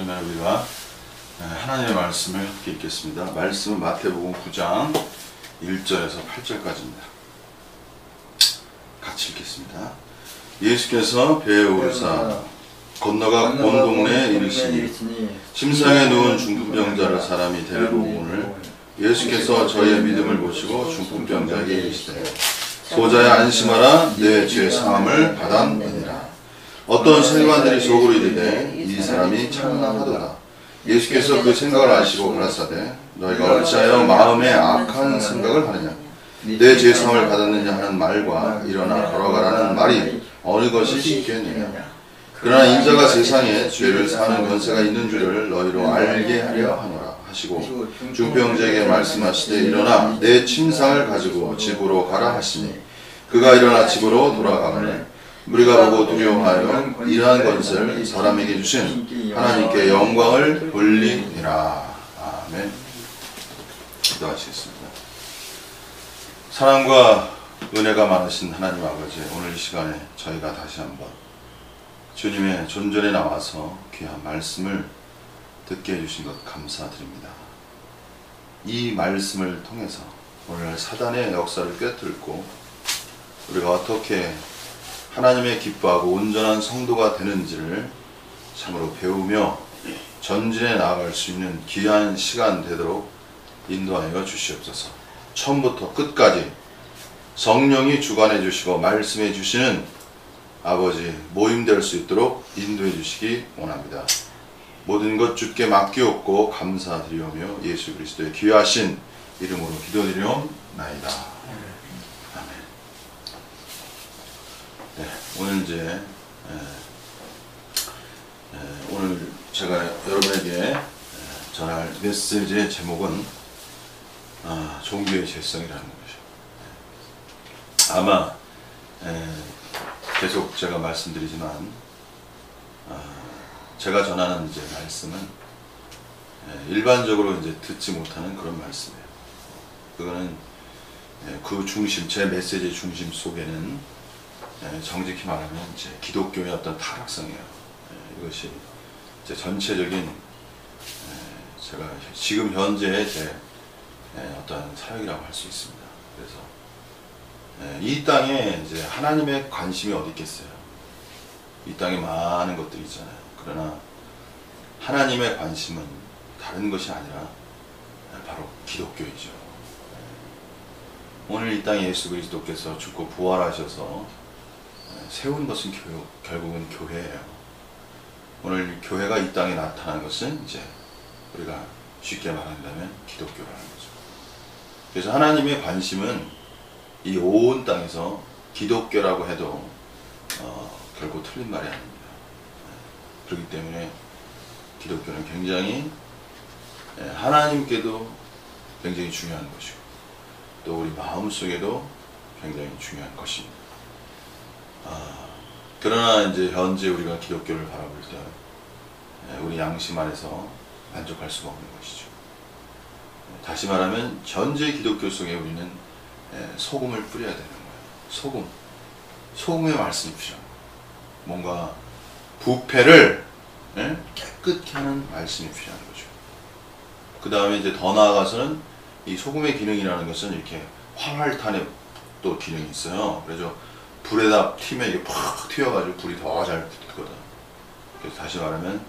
그러면 우리가 하나님의 말씀을 함께 읽겠습니다. 말씀은 마태복음 9장 1절에서 8절까지입니다. 같이 읽겠습니다. 예수께서 배에 오르사 건너가 온 동네에 이르시니 침상에 누운 중풍병자를 사람이 데리고 오늘 예수께서 저희의 믿음을 보시고 중풍병자에게 이르시되 소자야 안심하라 내 죄 사함을 받았느니라. 어떤 세관들이 속으로 이르되 이 사람이 참나하도다. 예수께서 그 생각을 아시고 가라사대 너희가 어찌하여 마음에 악한 생각을 하느냐. 내 죄 사함을 받았느냐 하는 말과 일어나 걸어가라는 말이 어느 것이 쉽겠느냐. 그러나 인자가 세상에 죄를 사하는 권세가 있는 줄을 너희로 알게 하려 하노라 하시고 중풍병자에게 말씀하시되 일어나 내 침상을 가지고 집으로 가라 하시니 그가 일어나 집으로 돌아가거늘 우리가 보고 두려워하여 이러한 권세를 사람에게 주신 하나님께 영광을 돌리니라. 아멘. 기도하시겠습니다. 사랑과 은혜가 많으신 하나님 아버지, 오늘 이 시간에 저희가 다시 한번 주님의 존전에 나와서 귀한 말씀을 듣게 해주신 것 감사드립니다. 이 말씀을 통해서 오늘 사단의 역사를 꿰뚫고 우리가 어떻게 하나님의 기뻐하고 온전한 성도가 되는지를 참으로 배우며 전진해 나아갈 수 있는 귀한 시간 되도록 인도하여 주시옵소서. 처음부터 끝까지 성령이 주관해 주시고 말씀해 주시는 아버지 모임될 수 있도록 인도해 주시기 원합니다. 모든 것 주께 맡기옵고 감사드리오며 예수 그리스도의 귀하신 이름으로 기도드리옵나이다. 아멘. 네, 오늘 이제 오늘 제가 여러분에게 전할 메시지의 제목은 종교의 죄성이라는 것이죠. 아마 계속 제가 말씀드리지만 제가 전하는 이제 말씀은 일반적으로 이제 듣지 못하는 그런 말씀이에요. 그거는 그 중심, 제 메시지의 중심 속에는 정직히 말하면 이제 기독교의 어떤 타락성이에요. 이것이 이제 전체적인 제가 지금 현재의 제 어떤 사역이라고 할 수 있습니다. 그래서 이 땅에 이제 하나님의 관심이 어디 있겠어요? 이 땅에 많은 것들이 있잖아요. 그러나 하나님의 관심은 다른 것이 아니라 바로 기독교이죠. 오늘 이 땅에 예수 그리스도께서 죽고 부활하셔서 세운 것은 결국은 교회예요. 오늘 교회가 이 땅에 나타난 것은 이제 우리가 쉽게 말한다면 기독교라는 거죠. 그래서 하나님의 관심은 이 온 땅에서 기독교라고 해도 결코 틀린 말이 아닙니다. 그렇기 때문에 기독교는 굉장히 하나님께도 굉장히 중요한 것이고 또 우리 마음속에도 굉장히 중요한 것입니다. 그러나 이제 현재 우리가 기독교를 바라볼 때 우리 양심 안에서 만족할 수가 없는 것이죠. 다시 말하면 현재 기독교 속에 우리는 소금을 뿌려야 되는 거예요. 소금의 말씀이 필요합니다. 뭔가 부패를 깨끗게 하는 말씀이 필요한 거죠. 그 다음에 이제 더 나아가서는 이 소금의 기능이라는 것은 이렇게 활활탄의 또 기능이 있어요. 그래서 불에다 튀면 이게 팍 튀어가지고 불이 더 잘 붙거든. 그래서 다시 말하면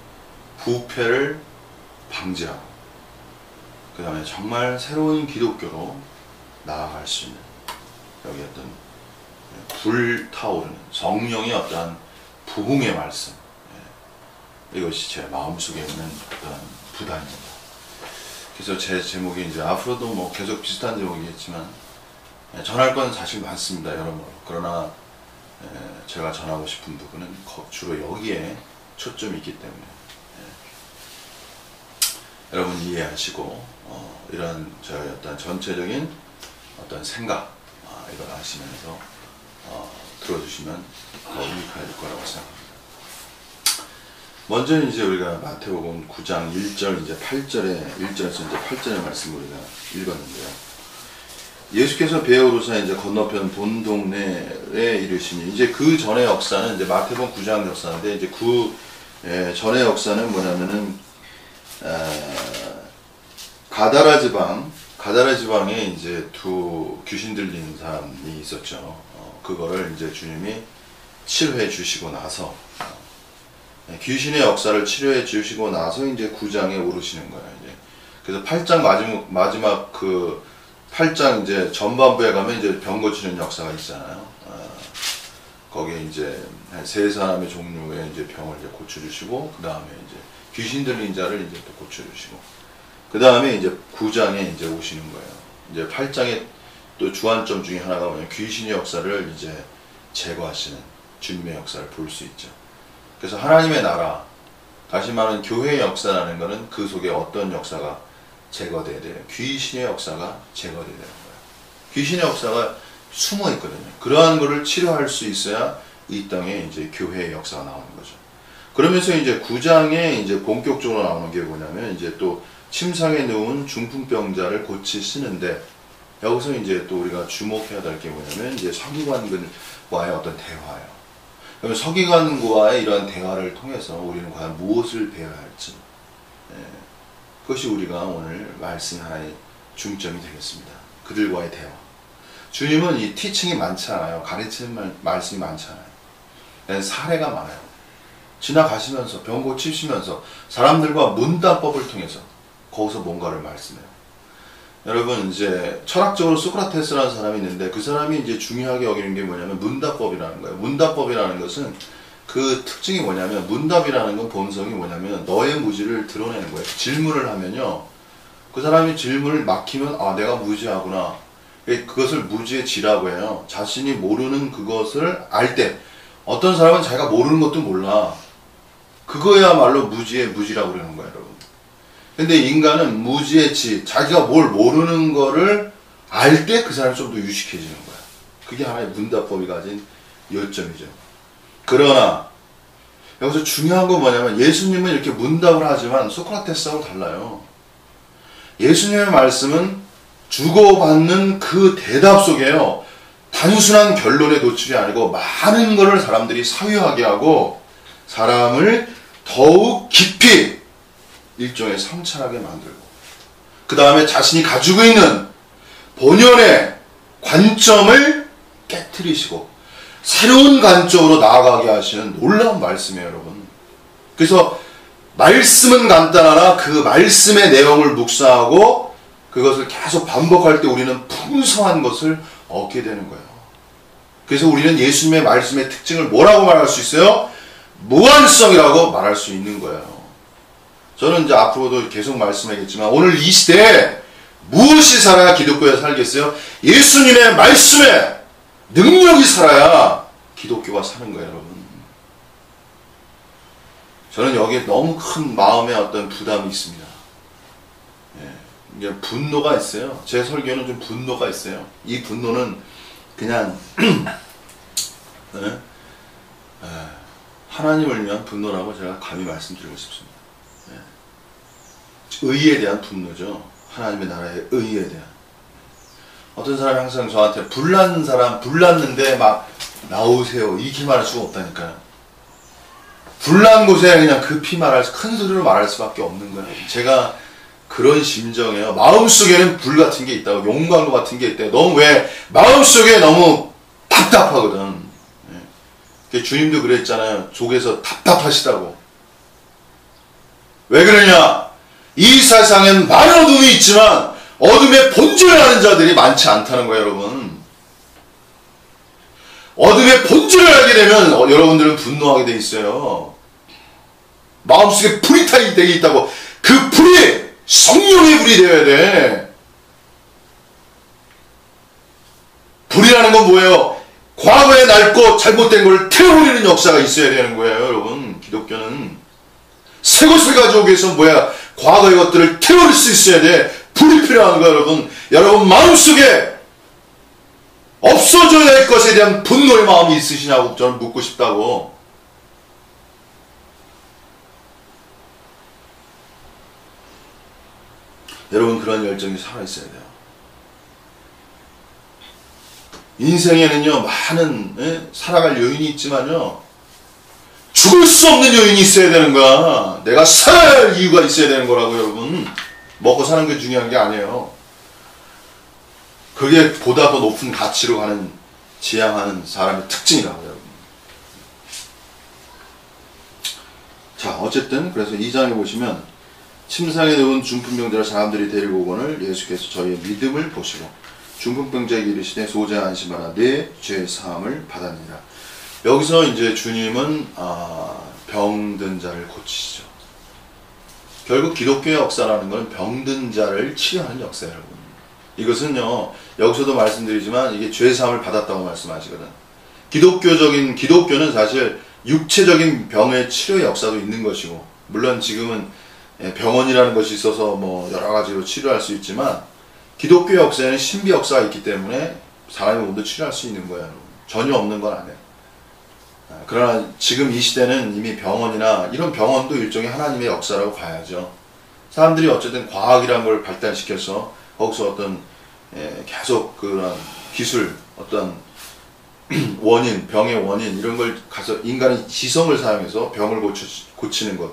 부패를 방지하고 그 다음에 정말 새로운 기독교로 나아갈 수 있는 여기 어떤 불타오르는 성령의 어떠한 부흥의 말씀, 이것이 제 마음속에 있는 어떤 부담입니다. 그래서 제 제목이 이제 앞으로도 뭐 계속 비슷한 제목이겠지만 전할 건 사실 많습니다, 여러모로. 그러나 제가 전하고 싶은 부분은 주로 여기에 초점이 있기 때문에 여러분 이해하시고 이런 저의 어떤 전체적인 어떤 생각 이걸 아시면서 들어주시면 더 유익할 거라고 생각합니다. 먼저 이제 우리가 마태복음 9장 1절 이제 8절에 1절에서 이제 8절의 말씀을 우리가 읽었는데요. 예수께서 배에 오르사 이제 건너편 본 동네에 이르시니 이제 그 전의 역사는 이제 마태복음 9장 역사인데 이제 그 예, 전의 역사는 뭐냐면은 가다라 지방에 이제 두 귀신 들린 사람이 있었죠. 그거를 이제 주님이 치료해 주시고 나서 귀신의 역사를 치료해 주시고 나서 이제 9장에 오르시는 거예요. 이제 그래서 8장 마지막 그 8장 이제 전반부에 가면 이제 병 고치는 역사가 있잖아요. 거기에 이제 세 사람의 종류의 이제 병을 이제 고쳐주시고, 그 다음에 이제 귀신 들린 자를 이제 또 고쳐주시고, 그 다음에 이제 9장에 이제 오시는 거예요. 이제 8장에 또 주안점 중에 하나가 뭐냐면 귀신의 역사를 이제 제거하시는 주님의 역사를 볼 수 있죠. 그래서 하나님의 나라, 다시 말하는 교회의 역사라는 것은 그 속에 어떤 역사가 제거돼야 돼요. 귀신의 역사가 제거돼야 되는 거예요. 귀신의 역사가 숨어 있거든요. 그러한 것을 치료할 수 있어야 이 땅에 이제 교회의 역사가 나오는 거죠. 그러면서 이제 9장에 이제 본격적으로 나오는 게 뭐냐면 이제 또 침상에 누운 중풍병자를 고치시는데, 여기서 이제 또 우리가 주목해야 될 게 뭐냐면 이제 서기관과의 어떤 대화예요. 그러면 서기관과의 이러한 대화를 통해서 우리는 과연 무엇을 배워야 할지, 그것이 우리가 오늘 말씀 하나의 중점이 되겠습니다. 그들과의 대화. 주님은 이 티칭이 많지 않아요. 가르치는 말씀이 많지 않아요. 사례가 많아요. 지나가시면서 병 고치시면서 사람들과 문답법을 통해서 거기서 뭔가를 말씀해요. 여러분, 이제 철학적으로 소크라테스라는 사람이 있는데, 그 사람이 이제 중요하게 여기는 게 뭐냐면 문답법이라는 거예요. 문답법이라는 것은 그 특징이 뭐냐면, 문답이라는 건 본성이 뭐냐면 너의 무지를 드러내는 거예요. 질문을 하면요, 그 사람이 질문을 막히면 아, 내가 무지하구나, 그것을 무지의 지라고 해요. 자신이 모르는 그것을 알 때, 어떤 사람은 자기가 모르는 것도 몰라. 그거야말로 무지의 무지라고 그러는 거예요, 여러분. 근데 인간은 무지의 지, 자기가 뭘 모르는 거를 알 때 그 사람이 좀 더 유식해지는 거야. 그게 하나의 문답법이 가진 요점이죠. 그러나 여기서 중요한 건 뭐냐면, 예수님은 이렇게 문답을 하지만 소크라테스하고 달라요. 예수님의 말씀은 주고받는 그 대답 속에요, 단순한 결론의 도출이 아니고 많은 것을 사람들이 사유하게 하고 사람을 더욱 깊이 일종의 성찰하게 만들고, 그 다음에 자신이 가지고 있는 본연의 관점을 깨트리시고 새로운 관점으로 나아가게 하시는 놀라운 말씀이에요, 여러분. 그래서 말씀은 간단하나 그 말씀의 내용을 묵상하고 그것을 계속 반복할 때 우리는 풍성한 것을 얻게 되는 거예요. 그래서 우리는 예수님의 말씀의 특징을 뭐라고 말할 수 있어요? 무한성이라고 말할 수 있는 거예요. 저는 이제 앞으로도 계속 말씀하겠지만, 오늘 이 시대에 무엇이 살아야 기독교가 살겠어요? 예수님의 말씀에 능력이 살아야 기독교가 사는 거예요, 여러분. 저는 여기에 너무 큰 마음의 어떤 부담이 있습니다. 이게 분노가 있어요. 제 설교는 좀 분노가 있어요. 이 분노는 그냥 하나님을 위한 분노라고 제가 감히 말씀드리고 싶습니다. 의에 대한 분노죠. 하나님의 나라의 의에 대한. 어떤 사람이 항상 저한테 불난 사람, 불났는데 막 나오세요, 이렇게 말할 수가 없다니까요. 불난 곳에 그냥 급히 큰 소리로 말할 수밖에 없는 거예요. 제가 그런 심정이에요. 마음속에는 불 같은 게 있다고, 용광로 같은 게 있대요. 너무 왜 마음속에 너무 답답하거든. 주님도 그랬잖아요. 족에서 답답하시다고. 왜 그러냐? 이 세상엔 많은 어둠이 있지만 어둠의 본질을 아는 자들이 많지 않다는 거예요, 여러분. 어둠의 본질을 알게 되면 여러분들은 분노하게 돼 있어요. 마음속에 불이 타게 있다고. 그 불이 성령의 불이 되어야 돼. 불이라는 건 뭐예요? 과거에 낡고 잘못된 걸 태워버리는 역사가 있어야 되는 거예요, 여러분. 기독교는 새 것을 가져오기 위해서 과거의 것들을 태워버릴 수 있어야 돼. 불이 필요한 거예요, 여러분. 여러분 마음속에 없어져야 할 것에 대한 분노의 마음이 있으시냐고 저는 묻고 싶다고. 여러분, 그런 열정이 살아있어야 돼요. 인생에는요, 많은 살아갈 요인이 있지만요, 죽을 수 없는 요인이 있어야 되는 거야. 내가 살아야 할 이유가 있어야 되는 거라고, 여러분. 먹고 사는 게 중요한 게 아니에요. 그게 보다 더 높은 가치로 가는, 지향하는 사람의 특징이라고요, 여러분. 자, 어쨌든 그래서 2장에 보시면 침상에 누운 중풍병자를 사람들이 데리고 오거늘 예수께서 저희의 믿음을 보시고 중풍병자에게 이르시되 소자 안심하라 내 죄 사함을 받았느니라. 여기서 이제 주님은 병든 자를 고치시죠. 결국 기독교의 역사라는 건 병든 자를 치료하는 역사예요, 여러분. 이것은요, 여기서도 말씀드리지만 이게 죄 사함을 받았다고 말씀하시거든. 기독교는 사실 육체적인 병의 치료의 역사도 있는 것이고, 물론 지금은 병원이라는 것이 있어서 뭐 여러 가지로 치료할 수 있지만, 기독교 역사에는 신비 역사가 있기 때문에 사람의 몸도 치료할 수 있는 거예요. 전혀 없는 건 아니에요. 그러나 지금 이 시대는 이미 병원이나 이런 병원도 일종의 하나님의 역사라고 봐야죠. 사람들이 어쨌든 과학이라는 걸 발달시켜서 거기서 어떤 계속 그런 기술, 어떤 원인, 병의 원인 이런 걸 가서 인간의 지성을 사용해서 병을 고치는 것,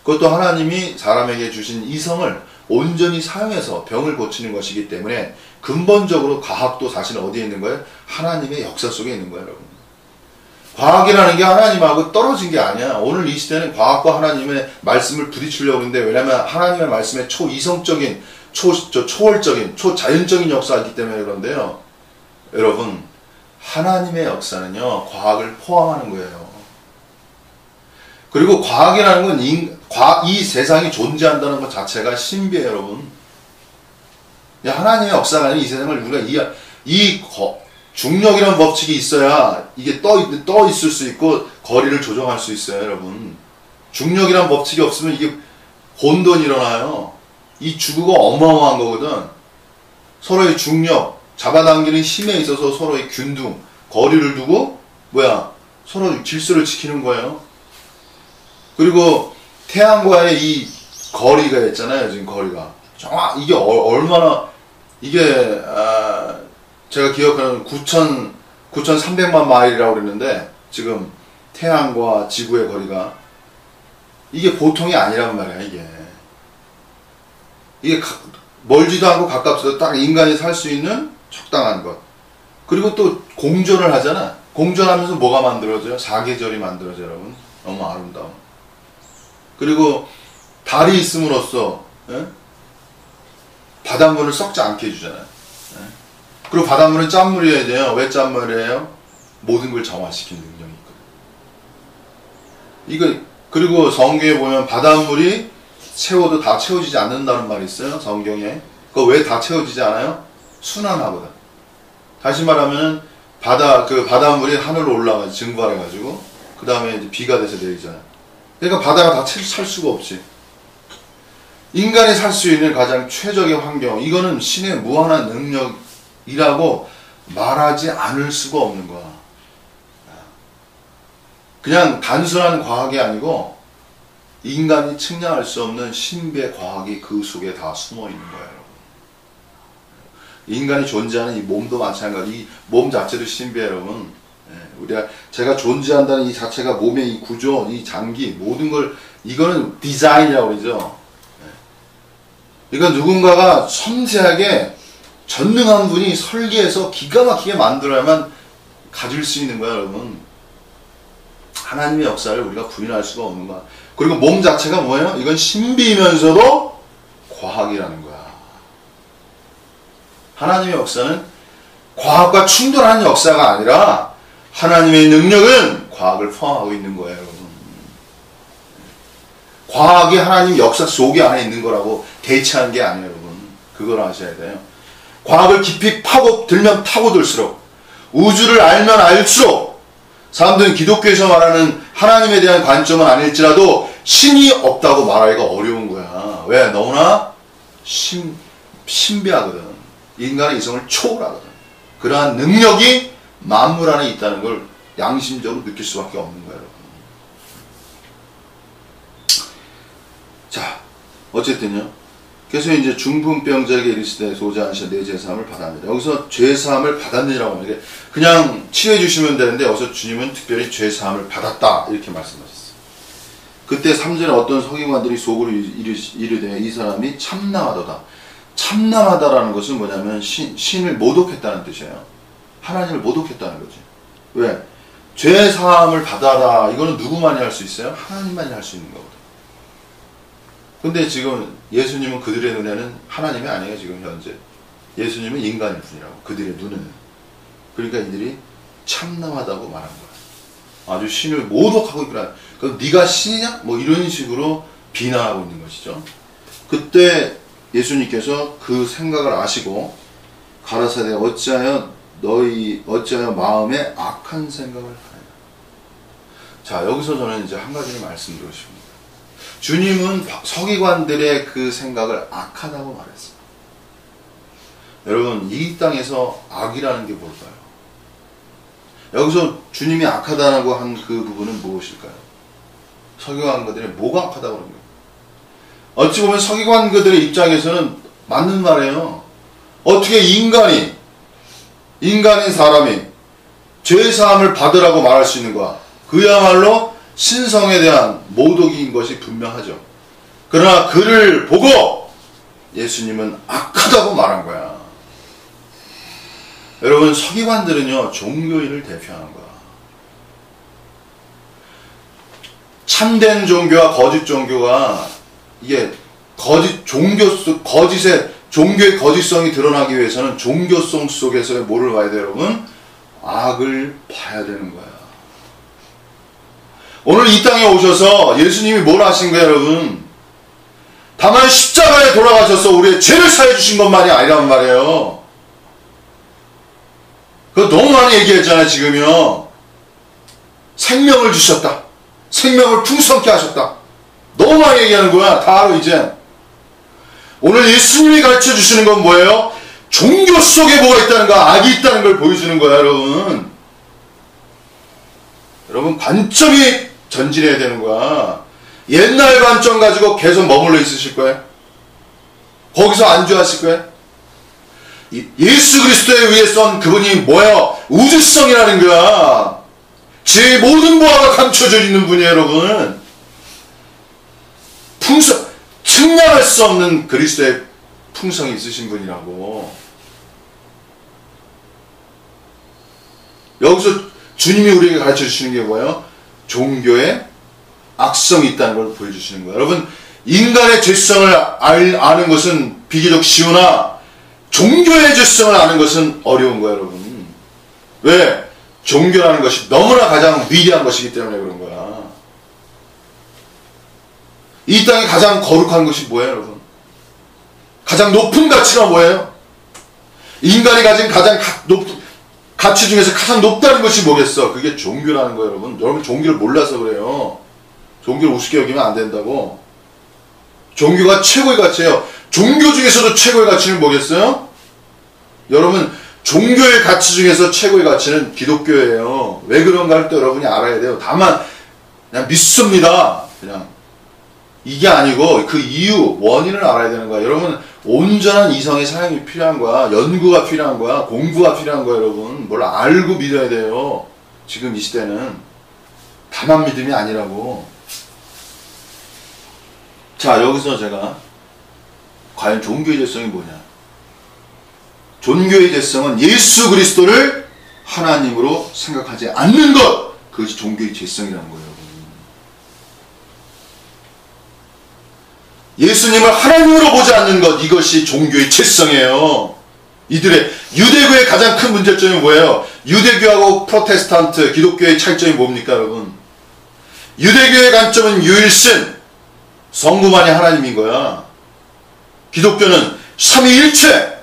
그것도 하나님이 사람에게 주신 이성을 온전히 사용해서 병을 고치는 것이기 때문에 근본적으로 과학도 사실 어디에 있는 거예요? 하나님의 역사 속에 있는 거예요, 여러분. 과학이라는 게 하나님하고 떨어진 게 아니야. 오늘 이 시대는 과학과 하나님의 말씀을 부딪히려고 하는데, 왜냐하면 하나님의 말씀에 초이성적인, 초월적인, 초자연적인 역사가 있기 때문에 그런데요. 여러분, 하나님의 역사는요, 과학을 포함하는 거예요. 그리고 과학이라는 건 이 세상이 존재한다는 것 자체가 신비해요, 여러분. 하나님의 역사가 아니라 이 세상을 우리가 중력이라는 법칙이 있어야 이게 떠 있을 수 있고 거리를 조정할 수 있어요, 여러분. 중력이라는 법칙이 없으면 이게 혼돈이 일어나요. 이 지구가 어마어마한 거거든. 서로의 중력, 잡아당기는 힘에 있어서 서로의 균등, 거리를 두고 서로 질서를 지키는 거예요. 그리고 태양과의 이 거리가 있잖아요, 지금 거리가. 이게 얼마나, 이게 제가 기억하는 9,300만 마일이라고 그랬는데, 지금 태양과 지구의 거리가 이게 보통이 아니란 말이야. 이게 멀지도 않고 가깝지도 딱 인간이 살 수 있는 적당한 것. 그리고 또 공전을 하잖아. 공전하면서 뭐가 만들어져요? 사계절이 만들어져요, 여러분. 너무 아름다워. 그리고 달이 있음으로써 바닷물을 썩지 않게 해주잖아요. 그리고 바닷물은 짠물이어야 돼요. 왜 짠물이에요? 모든 걸 정화시키는 능력이 있거든요. 그리고 성경에 보면 바닷물이 채워도 다 채워지지 않는다는 말이 있어요, 성경에. 그거 왜 다 채워지지 않아요? 순환하거든. 다시 말하면 바닷물이 하늘로 올라가지, 증발해가지고 그 다음에 이제 비가 돼서 내리잖아요. 그러니까 바다가 다 찰 수가 없지. 인간이 살 수 있는 가장 최적의 환경, 이거는 신의 무한한 능력이라고 말하지 않을 수가 없는 거야. 그냥 단순한 과학이 아니고 인간이 측량할 수 없는 신비의 과학이 그 속에 다 숨어 있는 거예요, 여러분. 인간이 존재하는 이 몸도 마찬가지. 이 몸 자체도 신비해요, 여러분. 제가 존재한다는 이 자체가 몸의 이 구조, 이 장기, 모든 걸, 이거는 디자인이라고 그러죠. 이건 누군가가 섬세하게 전능한 분이 설계해서 기가 막히게 만들어야만 가질 수 있는 거야, 여러분. 하나님의 역사를 우리가 부인할 수가 없는 거야. 그리고 몸 자체가 뭐예요? 이건 신비이면서도 과학이라는 거야. 하나님의 역사는 과학과 충돌하는 역사가 아니라 하나님의 능력은 과학을 포함하고 있는 거예요, 여러분. 과학이 하나님 역사 속에 안에 있는 거라고 대체하는 게 아니에요, 여러분. 그걸 아셔야 돼요. 과학을 깊이 파고들면 파고들수록, 우주를 알면 알수록, 사람들은 기독교에서 말하는 하나님에 대한 관점은 아닐지라도 신이 없다고 말하기가 어려운 거야. 왜? 너무나 신비하거든. 인간의 이성을 초월하거든. 그러한 능력이 만물 안에 있다는 걸 양심적으로 느낄 수밖에 없는 거예요, 여러분. 자, 어쨌든요. 그래서 이제 중풍병자에게 이르시되 소자 안시되 내 죄사함을 받았느니라. 여기서 죄사함을 받았느니라고 합니다. 그냥 치료해 주시면 되는데 여기서 주님은 특별히 죄사함을 받았다 이렇게 말씀하셨어요. 그때 3절에 어떤 서기관들이 속으로 이르되 이 사람이 참남하도다. 참남하다라는 것은 뭐냐면 신을 모독했다는 뜻이에요. 하나님을 모독했다는 거지. 왜? 죄 사함을 받아라. 이거는 누구만이 할 수 있어요? 하나님만이 할 수 있는 거거든. 근데 지금 예수님은 그들의 눈에는 하나님이 아니에요. 지금 현재 예수님은 인간일 뿐이라고, 그들의 눈에는. 그러니까 이들이 참남하다고 말한 거야. 아주 신을 모독하고 있구나. 그럼 네가 신이냐? 뭐 이런 식으로 비난하고 있는 것이죠. 그때 예수님께서 그 생각을 아시고 가라사대 어찌하여 마음에 악한 생각을 하느냐. 자, 여기서 저는 이제 한 가지를 말씀드리고 싶습니다. 주님은 서기관들의 그 생각을 악하다고 말했어요. 여러분, 이 땅에서 악이라는 게 뭘까요? 여기서 주님이 악하다고 한 그 부분은 무엇일까요? 서기관들의 뭐가 악하다고 그런 거예요? 어찌 보면 서기관들의 입장에서는 맞는 말이에요. 어떻게 인간인 사람이 죄사함을 받으라고 말할 수 있는 거야? 그야말로 신성에 대한 모독인 것이 분명하죠. 그러나 그를 보고 예수님은 악하다고 말한 거야. 여러분, 서기관들은요, 종교인을 대표하는 거야. 참된 종교와 거짓 종교가, 이게 종교의 거짓성이 드러나기 위해서는 종교성 속에서의 뭐를 봐야 돼요, 여러분? 악을 봐야 되는 거야. 오늘 이 땅에 오셔서 예수님이 뭘 하신 거예요, 여러분? 다만 십자가에 돌아가셔서 우리의 죄를 사해 주신 것만이 아니란 말이에요. 그거 너무 많이 얘기했잖아요, 지금요. 생명을 주셨다. 생명을 풍성케 하셨다. 너무 많이 얘기하는 거야. 다 알아, 이제. 오늘 예수님이 가르쳐 주시는 건 뭐예요? 종교 속에 뭐가 있다는가? 악이 있다는 걸 보여주는 거야, 여러분. 여러분, 관점이 전진해야 되는 거야. 옛날 관점 가지고 계속 머물러 있으실 거예요? 거기서 안주하실 거예요? 예수 그리스도에 의해선 그분이 뭐예요? 우주성이라는 거야. 제 모든 보화가 감춰져 있는 분이에요, 여러분. 측량할 수 없는 그리스도의 풍성이 있으신 분이라고. 여기서 주님이 우리에게 가르쳐 주시는 게 뭐예요? 종교에 악성이 있다는 걸 보여주시는 거예요. 여러분, 인간의 죄성을 아는 것은 비교적 쉬우나 종교의 죄성을 아는 것은 어려운 거예요, 여러분. 왜? 종교라는 것이 너무나 가장 위대한 것이기 때문에 그런 거야. 이 땅에 가장 거룩한 것이 뭐예요, 여러분? 가장 높은 가치가 뭐예요? 인간이 가진 가장 가치 중에서 가장 높다는 것이 뭐겠어? 그게 종교라는 거예요, 여러분. 여러분, 종교를 몰라서 그래요. 종교를 우습게 여기면 안 된다고. 종교가 최고의 가치예요. 종교 중에서도 최고의 가치는 뭐겠어요? 여러분, 종교의 가치 중에서 최고의 가치는 기독교예요. 왜 그런가 할 때 여러분이 알아야 돼요. 다만 그냥 믿습니다. 그냥 이게 아니고 그 이유, 원인을 알아야 되는 거야. 여러분, 온전한 이성의 사용이 필요한 거야. 연구가 필요한 거야. 공부가 필요한 거야, 여러분. 뭘 알고 믿어야 돼요. 지금 이 시대는. 다만 믿음이 아니라고. 자, 여기서 제가 과연 종교의 죄성이 뭐냐? 종교의 죄성은 예수 그리스도를 하나님으로 생각하지 않는 것. 그것이 종교의 죄성이라는 거예요, 여러분. 예수님을 하나님으로 보지 않는 것, 이것이 종교의 죄성이에요. 이들의 유대교의 가장 큰 문제점이 뭐예요? 유대교하고 프로테스탄트, 기독교의 차이점이 뭡니까, 여러분? 유대교의 관점은 유일신, 성부만이 하나님인 거야. 기독교는 삼위일체,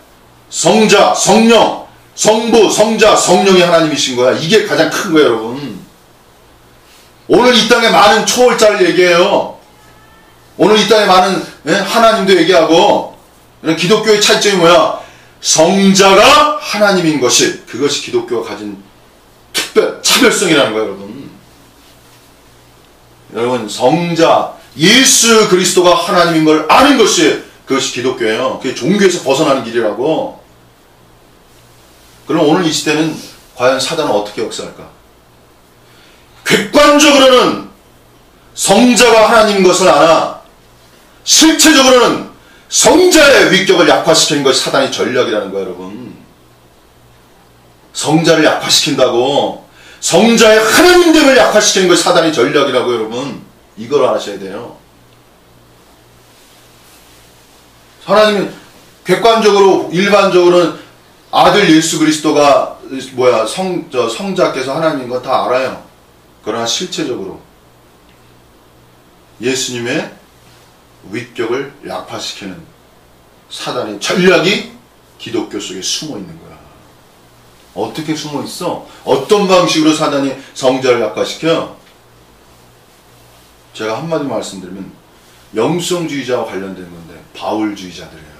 성자, 성령, 성부, 성자, 성령이 하나님이신 거야. 이게 가장 큰 거예요, 여러분. 오늘 이 땅에 많은 초월자를 얘기해요. 오늘 이 땅에 많은 하나님도 얘기하고. 기독교의 차이점이 뭐야? 성자가 하나님인 것이, 그것이 기독교가 가진 차별성이라는 거예요, 여러분. 여러분, 성자 예수 그리스도가 하나님인 걸 아는 것이, 그것이 기독교예요. 그게 종교에서 벗어나는 길이라고. 그럼 오늘 이 시대는 과연 사단은 어떻게 역사할까? 객관적으로는 성자가 하나님인 것을 알아 실체적으로는 성자의 위격을 약화시키는 것이 사단의 전략이라는 거예요, 여러분. 성자를 약화시킨다고, 성자의 하나님됨을 약화시키는 것이 사단의 전략이라고, 여러분. 이걸 아셔야 돼요. 하나님은 객관적으로, 일반적으로는 아들 예수 그리스도가 성자께서 하나님인 거 다 알아요. 그러나 실체적으로 예수님의 위격을 약화시키는 사단의 전략이 기독교 속에 숨어 있는 거야. 어떻게 숨어 있어? 어떤 방식으로 사단이 성자를 약화시켜? 제가 한마디 말씀드리면 영성주의자와 관련된 건데 바울주의자들이에요.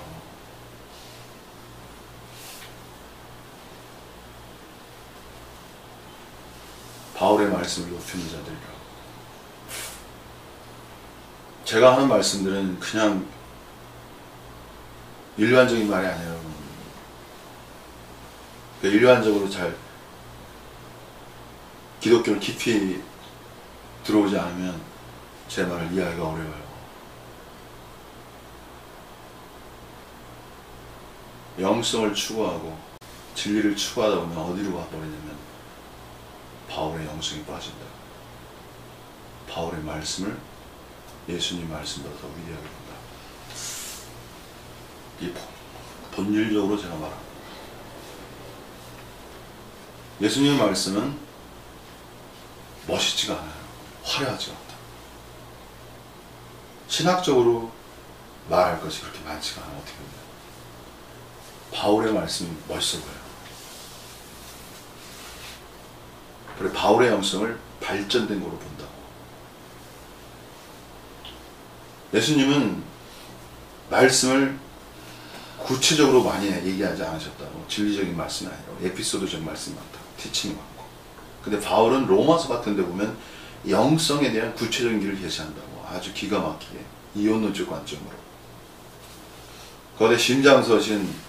바울의 말씀을 높이는 자들이라고. 제가 하는 말씀들은 그냥 일반적인 말이 아니에요. 일반적으로 잘 기독교를 깊이 들어오지 않으면 제 말을 이해하기가 어려워요. 영성을 추구하고 진리를 추구하다 보면 어디로 가버리냐면 바울의 영성이 빠진다. 바울의 말씀을 예수님 말씀보다 더 위대하게 본다. 이 본질적으로 제가 말합니다. 예수님의 말씀은 멋있지가 않아요. 화려하지 않다. 신학적으로 말할 것이 그렇게 많지가 않아. 어떻게 보면 바울의 말씀이 멋있어 보여요. 그래 바울의 영성을 발전된 거로 본다고. 예수님은 말씀을 구체적으로 많이 얘기하지 않으셨다고. 진리적인 말씀이 아니라 에피소드적인 말씀이 많다. 티칭이 많고. 근데 바울은 로마서 같은 데 보면 영성에 대한 구체적인 길을 제시한다고. 아주 기가 막히게 이혼론적 관점으로. 거기에 심장서신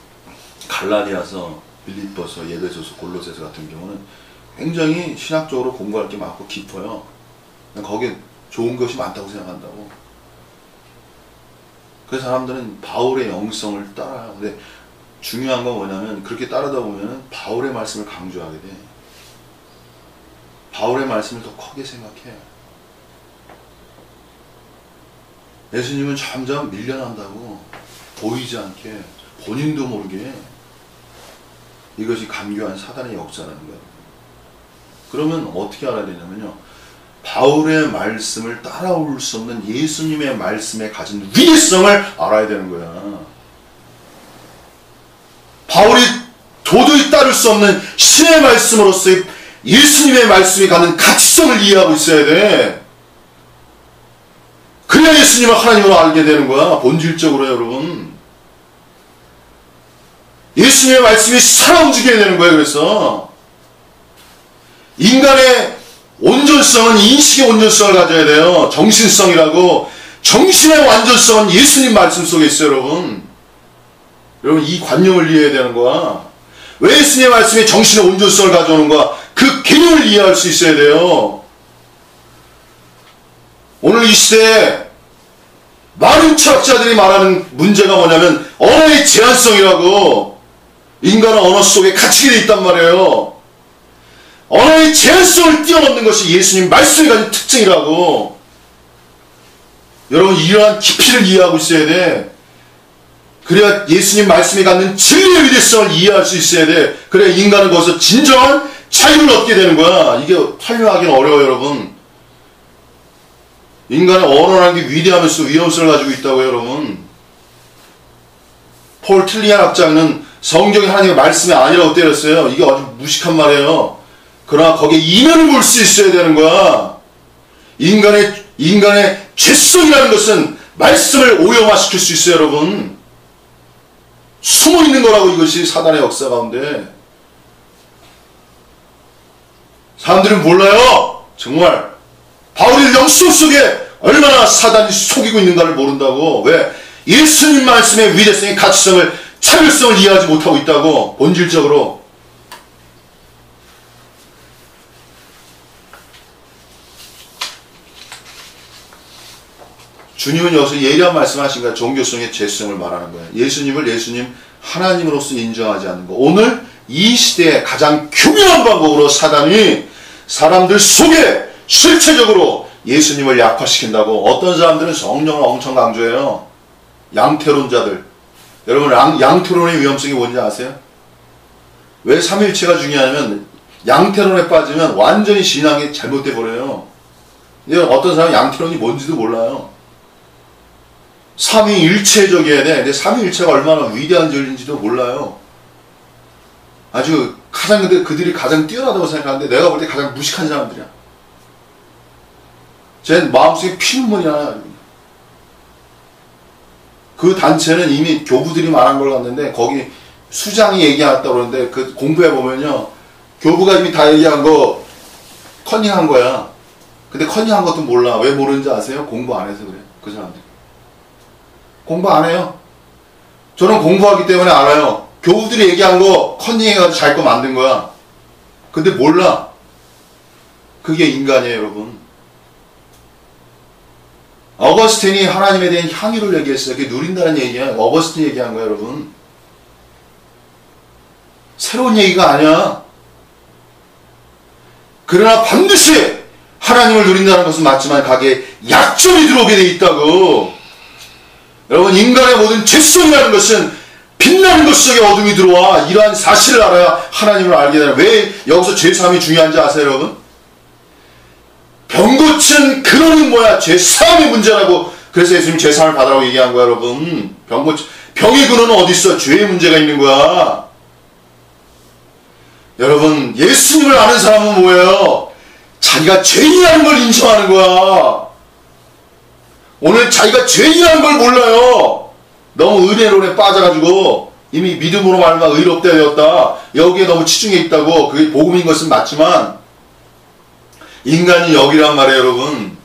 갈라디아서, 빌립보서, 예배소서, 골로새서 같은 경우는 굉장히 신학적으로 공부할 게 많고 깊어요. 거기에 좋은 것이 많다고 생각한다고. 그래서 사람들은 바울의 영성을 따라요. 근데 중요한 건 뭐냐면 그렇게 따르다 보면 바울의 말씀을 강조하게 돼. 바울의 말씀을 더 크게 생각해. 예수님은 점점 밀려난다고. 보이지 않게, 본인도 모르게. 이것이 간교한 사단의 역사라는 거예요. 그러면 어떻게 알아야 되냐면요, 바울의 말씀을 따라올 수 없는 예수님의 말씀에 가진 위대성을 알아야 되는 거야. 바울이 도저히 따를 수 없는 신의 말씀으로서의 예수님의 말씀이 갖는 가치성을 이해하고 있어야 돼. 그래야 예수님을 하나님으로 알게 되는 거야. 본질적으로 여러분. 예수님의 말씀이 살아 움직여야 되는 거예요. 그래서 인간의 온전성은 인식의 온전성을 가져야 돼요. 정신성이라고. 정신의 완전성은 예수님 말씀 속에 있어요, 여러분. 여러분, 이 관념을 이해해야 되는 거야. 왜 예수님의 말씀이 정신의 온전성을 가져오는 거야? 그 개념을 이해할 수 있어야 돼요. 오늘 이 시대에 많은 철학자들이 말하는 문제가 뭐냐면 언어의 제한성이라고. 인간은 언어 속에 갇히게 돼 있단 말이에요. 언어의 제한성을 뛰어넘는 것이 예수님 말씀이 가진 특징이라고. 여러분, 이러한 깊이를 이해하고 있어야 돼. 그래야 예수님 말씀이 갖는 진리의 위대성을 이해할 수 있어야 돼. 그래야 인간은 거기서 진정한 자유를 얻게 되는 거야. 이게 설명하기는 어려워요, 여러분. 인간의 언어라는 게 위대하면서 위험성을 가지고 있다고요, 여러분. 폴 틸리안 학자는 성경이 하나님의 말씀이 아니라고 때렸어요. 이게 아주 무식한 말이에요. 그러나 거기에 이면을 볼 수 있어야 되는 거야. 인간의 죄성이라는 것은 말씀을 오염화시킬 수 있어요, 여러분. 숨어 있는 거라고. 이것이 사단의 역사 가운데. 사람들은 몰라요. 정말 바울의 영성 속에 얼마나 사단이 속이고 있는가를 모른다고. 왜? 예수님 말씀의 위대성의 가치성을, 차별성을 이해하지 못하고 있다고. 본질적으로. 주님은 여기서 예리한 말씀하신 거야. 종교성의 죄성을 말하는 거야. 예수님을 예수님 하나님으로서 인정하지 않는 거. 오늘 이 시대에 가장 교묘한 방법으로 사단이 사람들 속에 실체적으로 예수님을 약화시킨다고. 어떤 사람들은 성령을 엄청 강조해요. 양태론자들. 여러분 양태론의 위험성이 뭔지 아세요? 왜 삼위일체가 중요하냐면 양태론에 빠지면 완전히 신앙이 잘못돼 버려요. 어떤 사람은 양태론이 뭔지도 몰라요. 삼위일체적이어야 돼. 근데 삼위일체가 얼마나 위대한 존재인지도 몰라요. 아주 그들이 가장 뛰어나다고 생각하는데 내가 볼 때 가장 무식한 사람들이야. 제 마음속에 피눈물이 나요. 그 단체는 이미 교부들이 말한 걸 갔는데 거기 수장이 얘기했다고 그러는데 그 공부해 보면요. 교부가 이미 다 얘기한 거 컨닝한 거야. 근데 컨닝한 것도 몰라. 왜 모르는지 아세요? 공부 안 해서 그래. 그 사람들. 공부 안 해요. 저는 공부하기 때문에 알아요. 교부들이 얘기한 거 컨닝해가지고 자기 거 만든 거야. 근데 몰라. 그게 인간이에요, 여러분. 어거스틴이 하나님에 대한 향유를 얘기했어요. 그게 누린다는 얘기야. 어거스틴이 얘기한 거야, 여러분. 새로운 얘기가 아니야. 그러나 반드시 하나님을 누린다는 것은 맞지만 가게에 약점이 들어오게 돼 있다고. 여러분, 인간의 모든 죄성이라는 것은 빛나는 것 속에 어둠이 들어와. 이러한 사실을 알아야 하나님을 알게 되는. 왜 여기서 죄사함이 중요한지 아세요, 여러분? 병 고친 근원은 뭐야? 죄사함이 문제라고. 그래서 예수님이 죄사함을 받으라고 얘기한 거야, 여러분. 병의 근원은 어디 있어? 죄의 문제가 있는 거야. 여러분, 예수님을 아는 사람은 뭐예요? 자기가 죄인이라는 걸 인정하는 거야. 오늘 자기가 죄인이라는 걸 몰라요. 너무 은혜론에 빠져가지고 이미 믿음으로 말미암아 의롭다 되었다. 여기에 너무 치중해 있다고. 그게 복음인 것은 맞지만 인간이 여기란 말이에요, 여러분.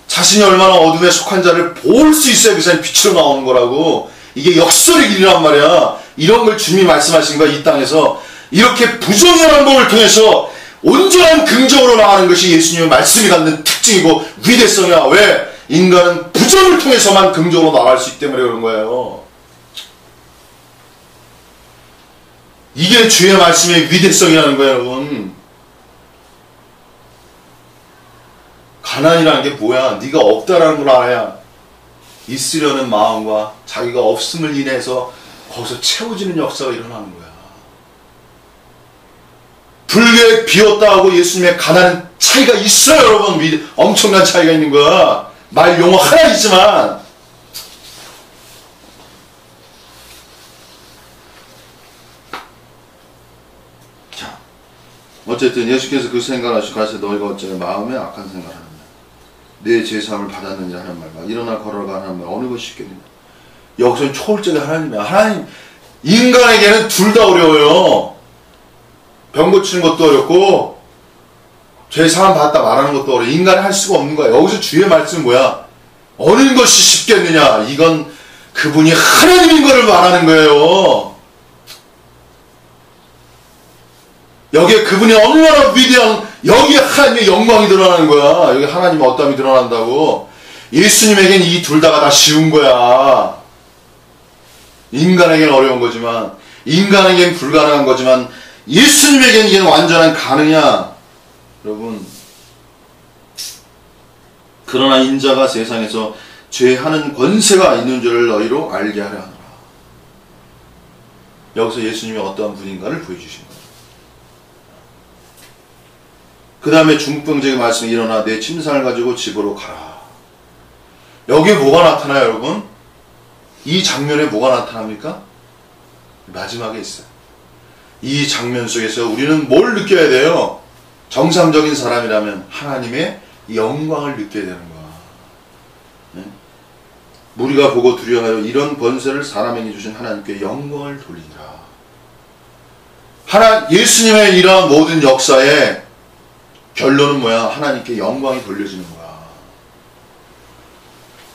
자신이 얼마나 어둠에 속한 자를 볼 수 있어야 그 사람이 빛으로 나오는 거라고. 이게 역설의 길이란 말이야. 이런 걸 주님이 말씀하신 거야, 이 땅에서. 이렇게 부정연한 법을 통해서 온전한 긍정으로 나가는 것이 예수님의 말씀이 갖는 특징이고 위대성이야. 왜? 인간은 부정을 통해서만 긍정으로 나갈 수 있기 때문에 그런 거예요. 이게 주의 말씀의 위대성이라는 거예요, 여러분. 가난이라는 게 뭐야? 네가 없다라는 걸 알아야 있으려는 마음과 자기가 없음을 인해서 거기서 채워지는 역사가 일어나는 거야. 불교에 비었다 하고 예수님의 가난은 차이가 있어요, 여러분. 엄청난 차이가 있는 거야. 말 용어 하나 있지만. 자, 어쨌든 예수께서 그 생각을 하시고 가서 너희가 어쩌면 마음에 악한 생각을 하느냐, 내 제사함을 받았느냐 하는 말과 일어나 걸어가 하는 말, 어느 것이 쉽겠느냐. 여기서는 초월적인 하나님이야. 하나님, 인간에게는 둘 다 어려워요. 병 고치는 것도 어렵고 죄 사함 받았다 말하는 것도 어려워. 인간이 할 수가 없는 거야. 여기서 주의 말씀은 뭐야? 어느 것이 쉽겠느냐. 이건 그분이 하나님인 것을 말하는 거예요. 여기에 그분이 얼마나 위대한, 여기에 하나님의 영광이 드러나는 거야. 여기 하나님의 어떠함이 드러난다고. 예수님에겐 이 둘 다가 다 쉬운 거야. 인간에겐 어려운 거지만, 인간에겐 불가능한 거지만 예수님에겐 이게 완전한 가능이야. 여러분, 그러나 인자가 세상에서 죄하는 권세가 있는 줄을 너희로 알게 하려 하노라. 여기서 예수님이 어떠한 분인가를 보여주신 거예요. 그 다음에 중풍적인 말씀이 일어나 내 침상을 가지고 집으로 가라. 여기에 뭐가 나타나요, 여러분? 이 장면에 뭐가 나타납니까? 마지막에 있어요. 이 장면 속에서 우리는 뭘 느껴야 돼요? 정상적인 사람이라면 하나님의 영광을 느껴야 되는 거야. 네? 우리가 보고 두려워하여 이런 권세를 사람에게 주신 하나님께 영광을 돌리니라. 예수님의 이러한 모든 역사의 결론은 뭐야? 하나님께 영광이 돌려지는 거야.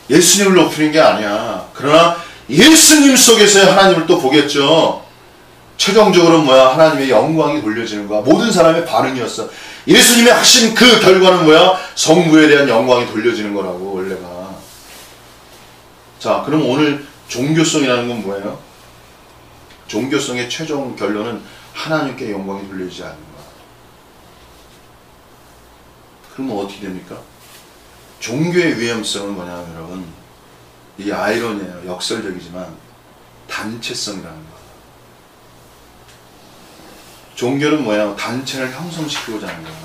예수님을 높이는 게 아니야. 그러나 예수님 속에서의 하나님을 또 보겠죠. 최종적으로 뭐야? 하나님의 영광이 돌려지는 거야. 모든 사람의 반응이었어. 예수님이 하신 그 결과는 뭐야? 성부에 대한 영광이 돌려지는 거라고, 원래가. 자, 그럼 오늘 종교성이라는 건 뭐예요? 종교성의 최종 결론은 하나님께 영광이 돌리지 않는 거야. 그러면 어떻게 됩니까? 종교의 위험성은 뭐냐면 여러분, 이 아이러니예요. 역설적이지만 단체성이라는 거야. 종교는 뭐야? 단체를 형성시키고자 하는 거야.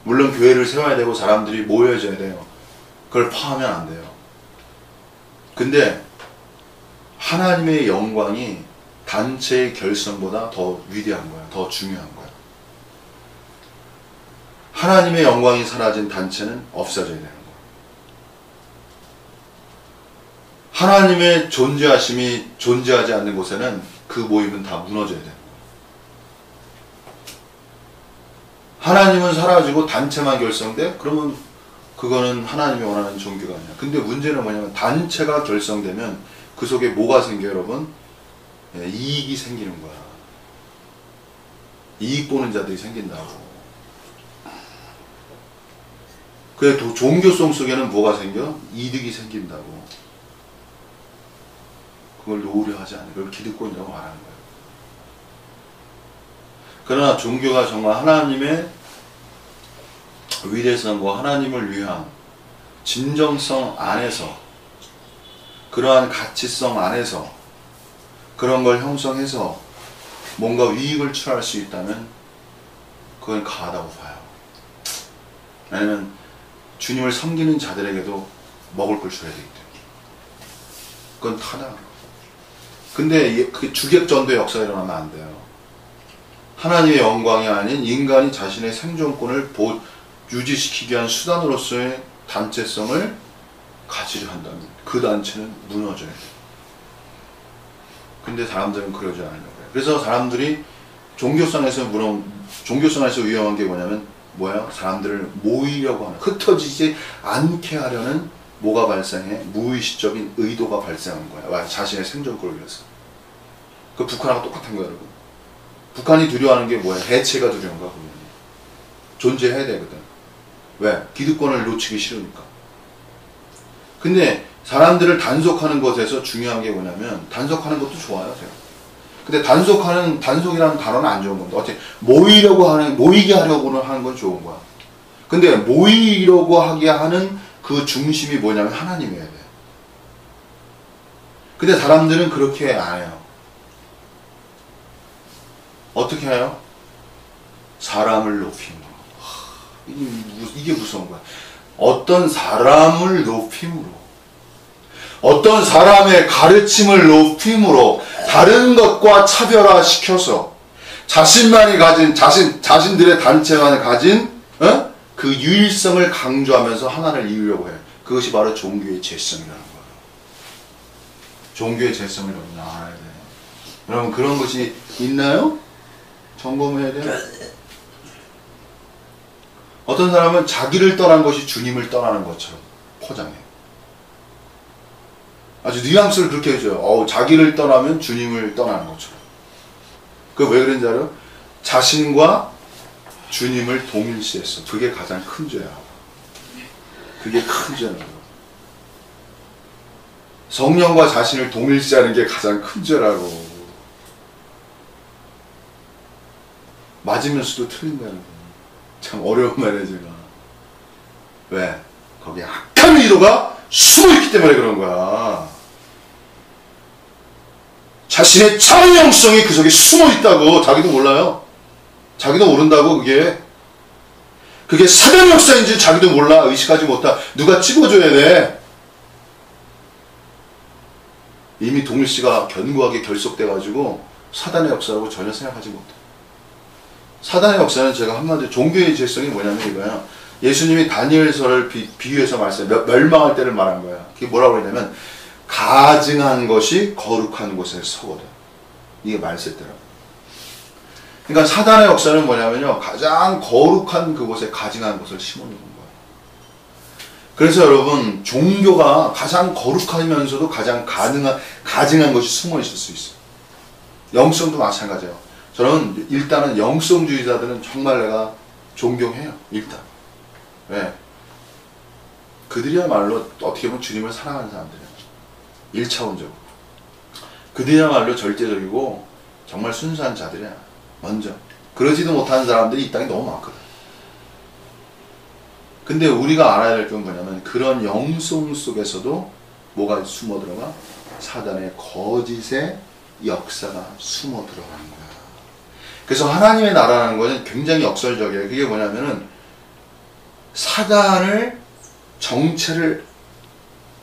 물론 교회를 세워야 되고 사람들이 모여져야 돼요. 그걸 파하면 안 돼요. 근데 하나님의 영광이 단체의 결성보다 더 위대한 거야. 더 중요한 거야. 하나님의 영광이 사라진 단체는 없어져야 되는 거야. 하나님의 존재하심이 존재하지 않는 곳에는 그 모임은 다 무너져야 되는 거야. 하나님은 사라지고 단체만 결성돼? 그러면 그거는 하나님이 원하는 종교가 아니야. 근데 문제는 뭐냐면 단체가 결성되면 그 속에 뭐가 생겨 여러분? 이익이 생기는 거야. 이익 보는 자들이 생긴다고. 그래, 종교성 속에는 뭐가 생겨? 이득이 생긴다고. 그걸 놓으려 하지 않아요. 그걸 기득권이라고 말하는 거예요. 그러나 종교가 정말 하나님의 위대성과 하나님을 위한 진정성 안에서, 그러한 가치성 안에서 그런 걸 형성해서 뭔가 이익을 취할 수 있다면 그건 가하다고 봐요. 왜냐면 주님을 섬기는 자들에게도 먹을 걸 줘야 되기 때문에. 그건 타다. 근데 그 주객전도의 역사가 일어나면 안 돼요. 하나님의 영광이 아닌 인간이 자신의 생존권을 유지시키기 위한 수단으로서의 단체성을 가지려 한다면 그 단체는 무너져야 돼요. 근데 사람들은 그러지 않으려고 해요. 그래서 사람들이 종교성에서 위험한 게 뭐냐면 사람들을 모이려고 하는, 흩어지지 않게 하려는 뭐가 발생해? 무의식적인 의도가 발생한 거야. 자신의 생존권을 위해서. 그 북한하고 똑같은 거야, 여러분. 북한이 두려워하는 게 뭐야? 해체가 두려운 거야, 보면. 존재해야 되거든. 왜? 기득권을 놓치기 싫으니까. 근데 사람들을 단속하는 것에서 중요한 게 뭐냐면, 단속하는 것도 좋아요, 제가. 근데 단속이라는 단어는 안 좋은 건데, 어떻게 모이게 하려고는 하는 건 좋은 거야. 근데 모이려고 하게 하는 그 중심이 뭐냐면 하나님이어야 돼. 근데 사람들은 그렇게 안 해요. 어떻게 해요? 사람을 높임으로. 이게 무서운 거야. 어떤 사람을 높임으로, 어떤 사람의 가르침을 높임으로 다른 것과 차별화시켜서 자신만이 가진, 자신들의 단체만이 가진 그 유일성을 강조하면서 하나를 이루려고 해. 그것이 바로 종교의 재성이라는 거예요. 종교의 재성을 여러분 알아야 돼. 여러분 그런 것이 있나요? 점검해야 돼요. 어떤 사람은 자기를 떠난 것이 주님을 떠나는 것처럼 포장해. 아주 뉘앙스를 그렇게 해줘요. 자기를 떠나면 주님을 떠나는 것처럼. 그 왜 그런지 알아요? 자신과 주님을 동일시했어. 그게 가장 큰 죄야. 그게 큰 죄라고. 성령과 자신을 동일시하는 게 가장 큰 죄라고. 맞으면서도 틀린 거야. 참 어려운 말이야, 제가. 왜? 거기에 악한 의도가 숨어있기 때문에 그런 거야. 자신의 참영성이 그 속에 숨어있다고. 자기도 몰라요. 자기도 모른다고. 그게 사단의 역사인지 자기도 몰라. 의식하지 못하. 누가 찝어줘야 돼. 이미 동일시가 견고하게 결속돼가지고 사단의 역사라고 전혀 생각하지 못해. 사단의 역사는 제가 한마디로 종교의 재성이 뭐냐면 이거야. 예수님이 다니엘서를 비유해서 말했어요. 멸망할 때를 말한 거야. 그게 뭐라고 했냐면 가증한 것이 거룩한 곳에 서거든. 이게 말세더라고. 그러니까 사단의 역사는 뭐냐면요. 가장 거룩한 그곳에 가증한 것을 심어놓는 거야. 그래서 여러분 종교가 가장 거룩하면서도 가장 가증한 것이 숨어있을 수 있어요. 영성도 마찬가지예요. 저는 일단은 영성주의자들은 정말 내가 존경해요. 일단. 왜? 그들이야말로 어떻게 보면 주님을 사랑하는 사람들이에요. 1차원적으로. 그들이야말로 절대적이고 정말 순수한 자들이야. 먼저. 그러지도 못하는 사람들이 이 땅에 너무 많거든. 근데 우리가 알아야 될 건 뭐냐면 그런 영성 속에서도 뭐가 숨어 들어가? 사단의 거짓의 역사가 숨어 들어가는 거야. 그래서 하나님의 나라라는 것은 굉장히 역설적이에요. 그게 뭐냐면은 사단을 정체를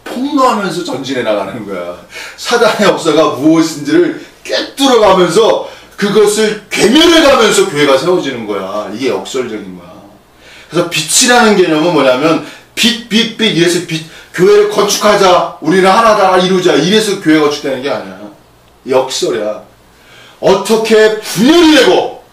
폭로하면서 전진해 나가는 거야. 사단의 역사가 무엇인지를 꿰뚫어가면서 그것을 괴멸해가면서 교회가 세워지는 거야. 이게 역설적인 거야. 그래서 빛이라는 개념은 뭐냐면 빛 이래서 교회를 건축하자, 우리는 하나다 이루자 이래서 교회가 건축되는 게 아니야. 역설이야. 어떻게 분열이 되고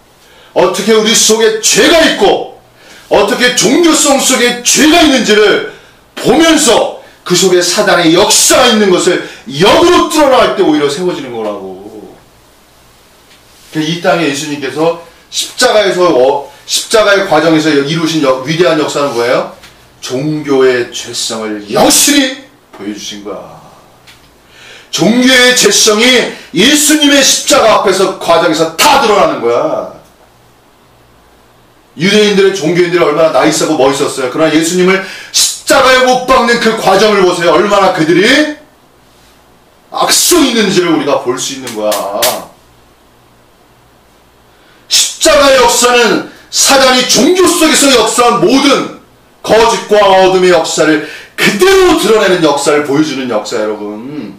어떻게 우리 속에 죄가 있고 어떻게 종교성 속에 죄가 있는지를 보면서 그 속에 사단의 역사가 있는 것을 역으로 뚫어나갈 때 오히려 세워지는 거라고. 이 땅에 예수님께서 십자가의 과정에서 이루신 위대한 역사는 뭐예요? 종교의 죄성을 여실히 보여주신 거야. 종교의 죄성이 예수님의 십자가 앞에서 과정에서 다 드러나는 거야. 유대인들의 종교인들이 얼마나 나이스하고 멋있었어요. 그러나 예수님을 십자가에 못 박는 그 과정을 보세요. 얼마나 그들이 악성이 있는지를 우리가 볼 수 있는 거야. 십자가의 역사는 사단이 종교 속에서 역사한 모든 거짓과 어둠의 역사를 그대로 드러내는 역사를 보여주는 역사, 여러분.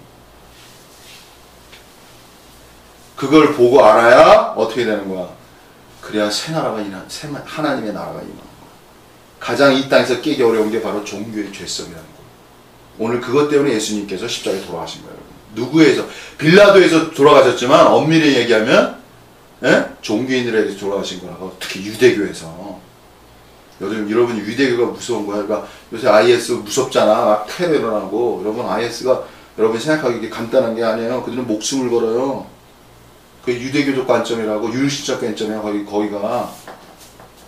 그걸 보고 알아야 어떻게 되는 거야? 그래야 하나님의 나라가 임하는 거야. 가장 이 땅에서 깨기 어려운 게 바로 종교의 죄성이라는 거야. 오늘 그것 때문에 예수님께서 십자가에 돌아가신 거예요. 누구에서? 빌라도에서 돌아가셨지만 엄밀히 얘기하면 종교인들에게 돌아가신 거라고. 특히 유대교에서. 여러분 유대교가 무서운 거야. 그러니까 요새 IS 무섭잖아. 막 테러 일어나고. 여러분 IS가 여러분 생각하기 간단한 게 아니에요. 그들은 목숨을 걸어요. 그 유대교적 관점이라고 유일신적 관점이야. 거기가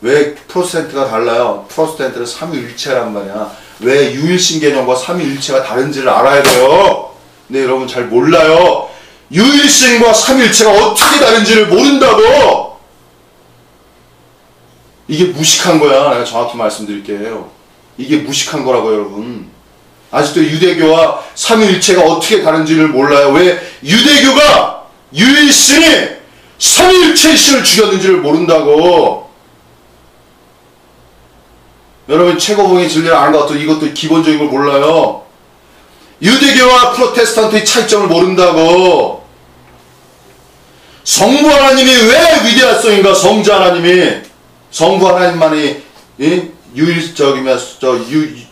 왜 프로테스탄트가 달라요? 프로테스탄트는 삼위일체란 말이야. 왜 유일신 개념과 삼위일체가 다른지를 알아야 돼요. 근데 여러분 잘 몰라요. 유일신과 삼위일체가 어떻게 다른지를 모른다고. 이게 무식한 거야. 내가 정확히 말씀드릴게요. 이게 무식한 거라고, 여러분. 아직도 유대교와 삼위일체가 어떻게 다른지를 몰라요. 왜 유대교가 유일신이 삼위일체의 신을 죽였는지를 모른다고. 여러분 최고봉의 진리를 아는 것 같아도 이것도 기본적인 걸 몰라요. 유대교와 프로테스탄트의 차이점을 모른다고. 성부 하나님이 왜 위대할성인가? 성부 하나님만이 유일적이면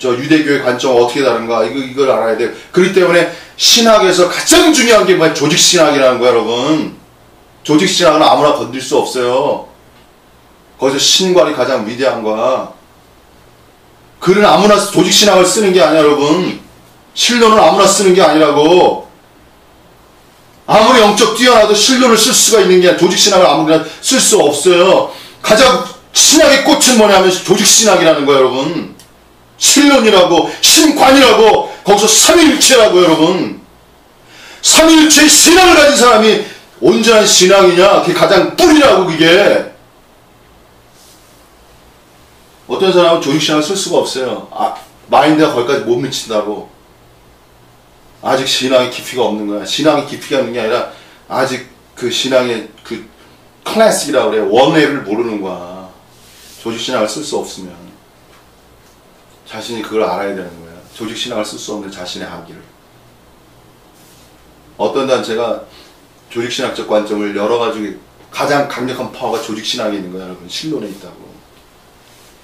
유대교의 관점은 어떻게 다른가? 이걸 알아야 돼요. 그렇기 때문에 신학에서 가장 중요한 게 뭐야? 조직신학이라는 거야, 여러분. 조직신학은 아무나 건들 수 없어요. 거기서 신관이 가장 위대한 거야. 글은 아무나 조직신학을 쓰는 게 아니야, 여러분. 신론은 아무나 쓰는 게 아니라고. 아무리 영적 뛰어나도 신론을 쓸 수가 있는 게 아니라 조직신학을 아무나 쓸 수 없어요. 가장 신학의 꽃은 뭐냐면 조직신학이라는 거야, 여러분. 신론이라고, 신관이라고, 거기서 삼위일체라고, 여러분. 삼위일체의 신앙을 가진 사람이 온전한 신앙이냐? 그게 가장 뿌리라고, 그게. 어떤 사람은 조직신학을 쓸 수가 없어요. 마인드가 거기까지 못 미친다고. 아직 신앙의 깊이가 없는 거야. 신앙의 깊이가 있는 게 아니라 아직 그 신앙의 그 클래식이라고 그래. 원회를 모르는 거야. 조직신학을 쓸 수 없으면. 자신이 그걸 알아야 되는 거야. 조직신학을 쓸 수 없는 자신의 한계를. 어떤 단체가 조직신학적 관점을 열어가지고 가장 강력한 파워가 조직신학에 있는 거야, 여러분. 신론에 있다고.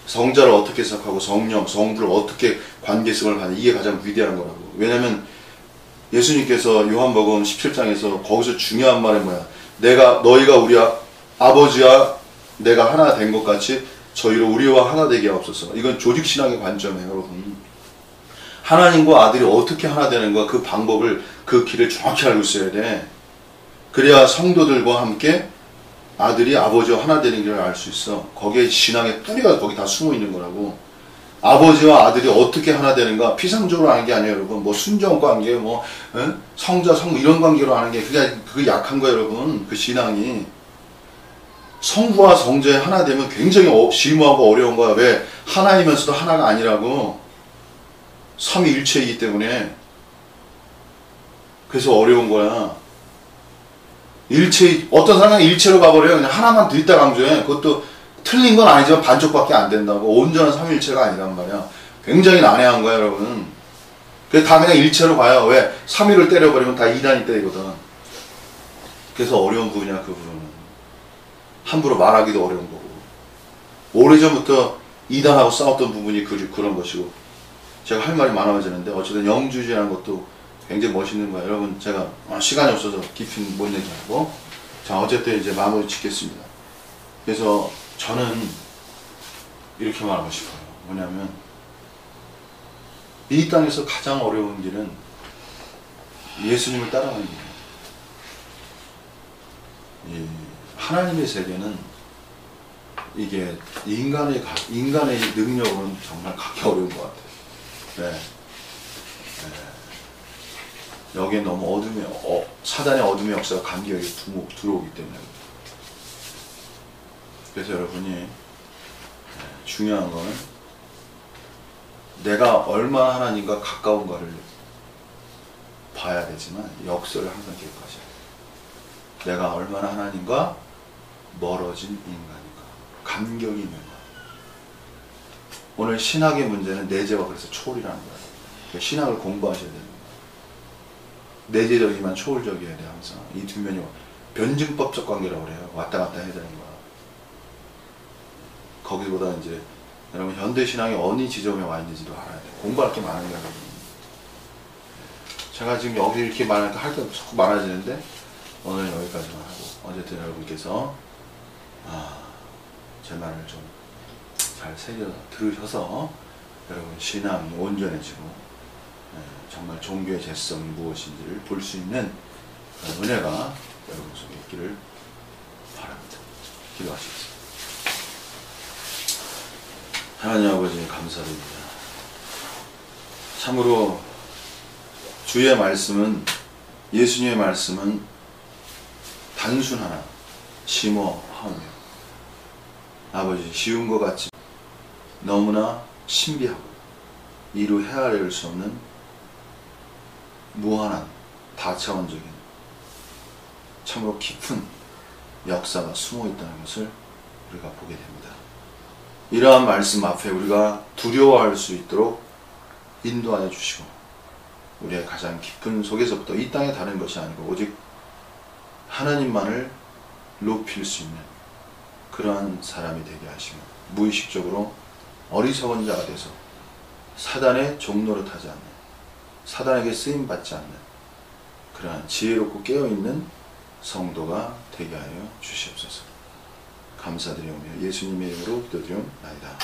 성자를 어떻게 해석하고 성령, 성부를 어떻게 관계성을 가는, 이게 가장 위대한 거라고. 왜냐면 예수님께서 요한복음 17장에서 거기서 중요한 말이 뭐야? 너희가 우리 아버지와 내가 하나 된 것 같이 저희로 우리와 하나 되게 하옵소서. 이건 조직신학의 관점이에요, 여러분. 하나님과 아들이 어떻게 하나 되는가, 그 방법을, 그 길을 정확히 알고 있어야 돼. 그래야 성도들과 함께 아들이 아버지와 하나 되는 길을 알 수 있어. 거기에 신앙의 뿌리가 거기 다 숨어 있는 거라고. 아버지와 아들이 어떻게 하나 되는가 피상적으로 하는 게 아니에요 여러분. 뭐 순종 관계 뭐 성자 성부 이런 관계로 하는 게 그게 약한 거예요 여러분. 그 신앙이 성부와 성자의 하나 되면 굉장히 심오하고 어려운 거야. 왜? 하나이면서도 하나가 아니라고. 삼위일체이기 때문에. 그래서 어려운 거야. 어떤 사람은 일체로 가버려요. 그냥 하나만 더 있다 강조해. 그것도 틀린 건 아니지만 반쪽밖에 안 된다고. 온전한 삼위일체가 아니란 말이야. 굉장히 난해한 거야 여러분. 그래서 다 그냥 일체로 가요. 왜? 삼위를 때려버리면 다 이단이 때리거든. 그래서 어려운 부분이야 그 부분은. 함부로 말하기도 어려운 거고. 오래전부터 이단하고 싸웠던 부분이 그런 것이고. 제가 할 말이 많아지는데 어쨌든 영주주의라는 것도 굉장히 멋있는 거예요. 여러분 제가 시간이 없어서 깊이 못 얘기하고. 자 어쨌든 이제 마무리 짓겠습니다. 그래서 저는 이렇게 말하고 싶어요. 뭐냐면 이 땅에서 가장 어려운 길은 예수님을 따라가는 길이에요. 하나님의 세계는 이게 인간의 능력으로는 정말 가기 어려운 것 같아요. 네. 여기에 너무 사단의 어둠의 역사가 간격이 들어오기 때문에. 그래서 여러분이 중요한 거는 내가 얼마나 하나님과 가까운가를 봐야 되지만 역설을 항상 기억하셔야 돼요. 내가 얼마나 하나님과 멀어진 인간인가, 간격이 있는 가. 오늘 신학의 문제는 내재와 그래서 초월이라는 거예요. 신학을 공부하셔야 됩니다. 내재적이지만 초월적이어야 돼 항상. 이 두 면이 변증법적 관계라고 그래요. 왔다 갔다 해야 되는 거야. 거기보다 이제 여러분 현대 신앙이 어느 지점에 와 있는지도 알아야 돼. 공부할 게 많은 거야. 제가 지금 여기 이렇게 말하니까 할 게 자꾸 많아지는데 오늘 여기까지만 하고 어쨌든 여러분께서 제 말을 좀 잘 새겨 들으셔서 여러분 신앙이 온전해지고 정말 종교의 재성이 무엇인지를 볼 수 있는 은혜가 여러분 속에 있기를 바랍니다. 기도하시겠습니다. 하나님 아버지 감사드립니다. 참으로 주의 말씀은 예수님의 말씀은 단순하나 심오하며 아버지 쉬운 것 같지 너무나 신비하고 이루 헤아릴 수 없는 무한한 다차원적인 참으로 깊은 역사가 숨어 있다는 것을 우리가 보게 됩니다. 이러한 말씀 앞에 우리가 두려워할 수 있도록 인도하여 주시고 우리의 가장 깊은 속에서부터 이 땅에 다른 것이 아니고 오직 하나님만을 높일 수 있는 그러한 사람이 되게 하시며 무의식적으로 어리석은 자가 돼서 사단의 종로를 타지 않는 사단에게 쓰임받지 않는 그러한 지혜롭고 깨어있는 성도가 되게 하여 주시옵소서. 감사드리오며 예수님의 이름으로 기도드리옵나이다.